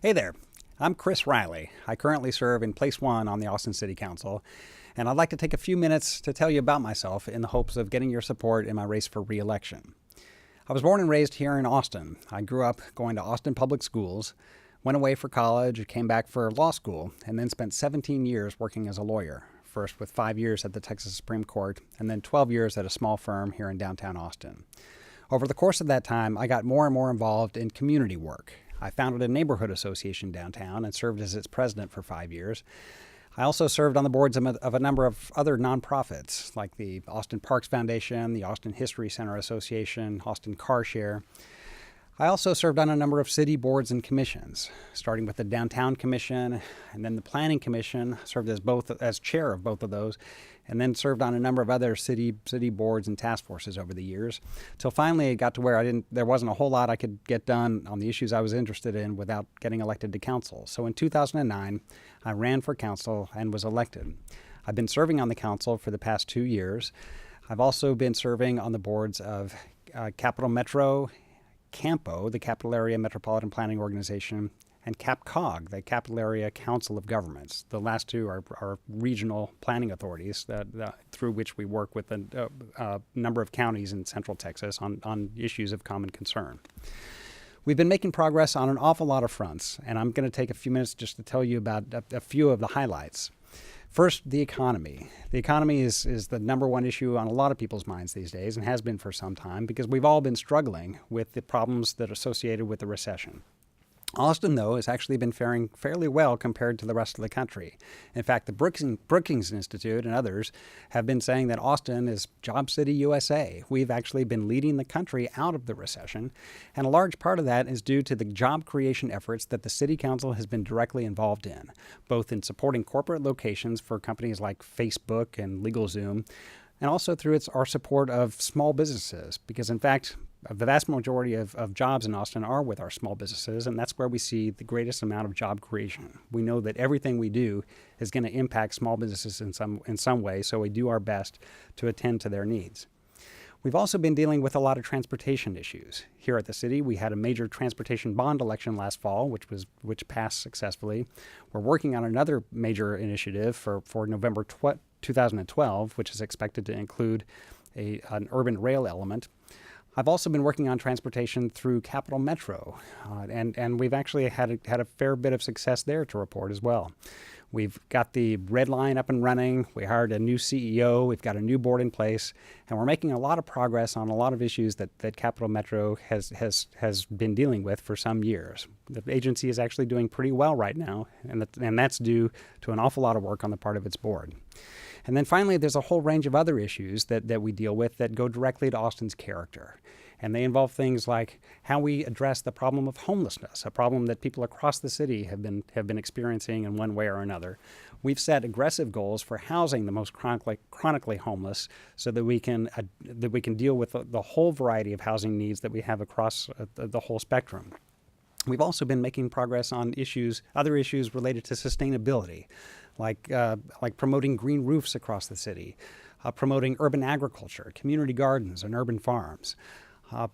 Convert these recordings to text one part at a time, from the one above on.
Hey there, I'm Chris Riley. I currently serve in Place 1 on the Austin City Council, and I'd like to take a few minutes to tell you about myself in the hopes of getting your support in my race for re-election. I was born and raised here in Austin. I grew up going to Austin Public Schools, went away for college, came back for law school, and then spent 17 years working as a lawyer, first with 5 years at the Texas Supreme Court, and then 12 years at a small firm here in downtown Austin. Over the course of that time, I got more and more involved in community work. I founded a neighborhood association downtown and served as its president for 5 years. I also served on the boards of a number of other nonprofits, like the Austin Parks Foundation, the Austin History Center Association, Austin Car Share. I also served on a number of city boards and commissions, starting with the Downtown Commission and then the Planning Commission. Served as chair of both of those, and then served on a number of other city boards and task forces over the years, till finally it got to where there wasn't a whole lot I could get done on the issues I was interested in without getting elected to council. So in 2009, I ran for council and was elected. I've been serving on the council for the past 2 years. I've also been serving on the boards of Capital Metro, CAMPO, the Capital Area Metropolitan Planning Organization, and CAPCOG, the Capital Area Council of Governments. The last two are regional planning authorities through which we work with a number of counties in central Texas on issues of common concern. We've been making progress on an awful lot of fronts, and I'm going to take a few minutes just to tell you about a few of the highlights. First, the economy. The economy is the number one issue on a lot of people's minds these days and has been for some time because we've all been struggling with the problems that are associated with the recession. Austin, though, has actually been faring fairly well compared to the rest of the country. In fact, the Brookings Institute and others have been saying that Austin is Job City USA. We've actually been leading the country out of the recession, and a large part of that is due to the job creation efforts that the City Council has been directly involved in, both in supporting corporate locations for companies like Facebook and LegalZoom, and also through our support of small businesses, because in fact, the vast majority of jobs in Austin are with our small businesses, and that's where we see the greatest amount of job creation. We know that everything we do is going to impact small businesses in some way, so we do our best to attend to their needs. We've also been dealing with a lot of transportation issues. Here at the city, we had a major transportation bond election last fall, which passed successfully. We're working on another major initiative for November 2012, which is expected to include an urban rail element. I've also been working on transportation through Capital Metro, and we've actually had a fair bit of success there to report as well. We've got the Red Line up and running. We hired a new CEO. We've got a new board in place, and we're making a lot of progress on a lot of issues that Capital Metro has been dealing with for some years. The agency is actually doing pretty well right now, and that's due to an awful lot of work on the part of its board. And then finally, there's a whole range of other issues that we deal with that go directly to Austin's character. And they involve things like how we address the problem of homelessness, a problem that people across the city have been experiencing in one way or another. We've set aggressive goals for housing the most chronically homeless so that we can deal with the whole variety of housing needs that we have across the whole spectrum. We've also been making progress on other issues related to sustainability, like promoting green roofs across the city, promoting urban agriculture, community gardens, and urban farms.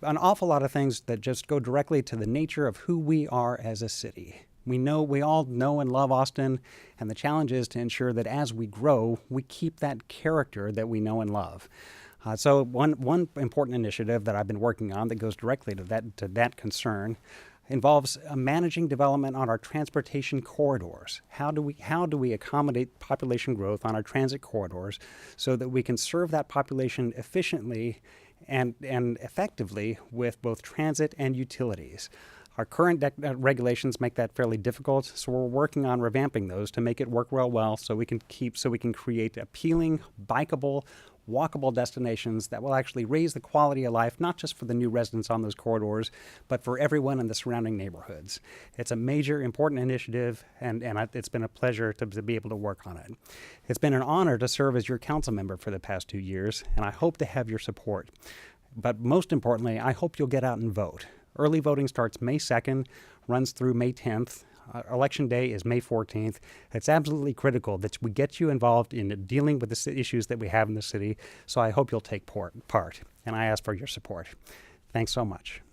An awful lot of things that just go directly to the nature of who we are as a city. We all know and love Austin, and the challenge is to ensure that as we grow, we keep that character that we know and love. So one important initiative that I've been working on that goes directly to that concern involves managing development on our transportation corridors. How do we accommodate population growth on our transit corridors so that we can serve that population efficiently and effectively with both transit and utilities? Our current regulations make that fairly difficult, so we're working on revamping those to make it work well so we can create appealing, bikeable, walkable destinations that will actually raise the quality of life, not just for the new residents on those corridors, but for everyone in the surrounding neighborhoods. It's a major, important initiative, and it's been a pleasure to be able to work on it. It's been an honor to serve as your council member for the past 2 years, and I hope to have your support. But most importantly, I hope you'll get out and vote. Early voting starts May 2nd, runs through May 10th. Election day is May 14th. It's absolutely critical that we get you involved in dealing with the issues that we have in the city, so I hope you'll take part, and I ask for your support. Thanks so much.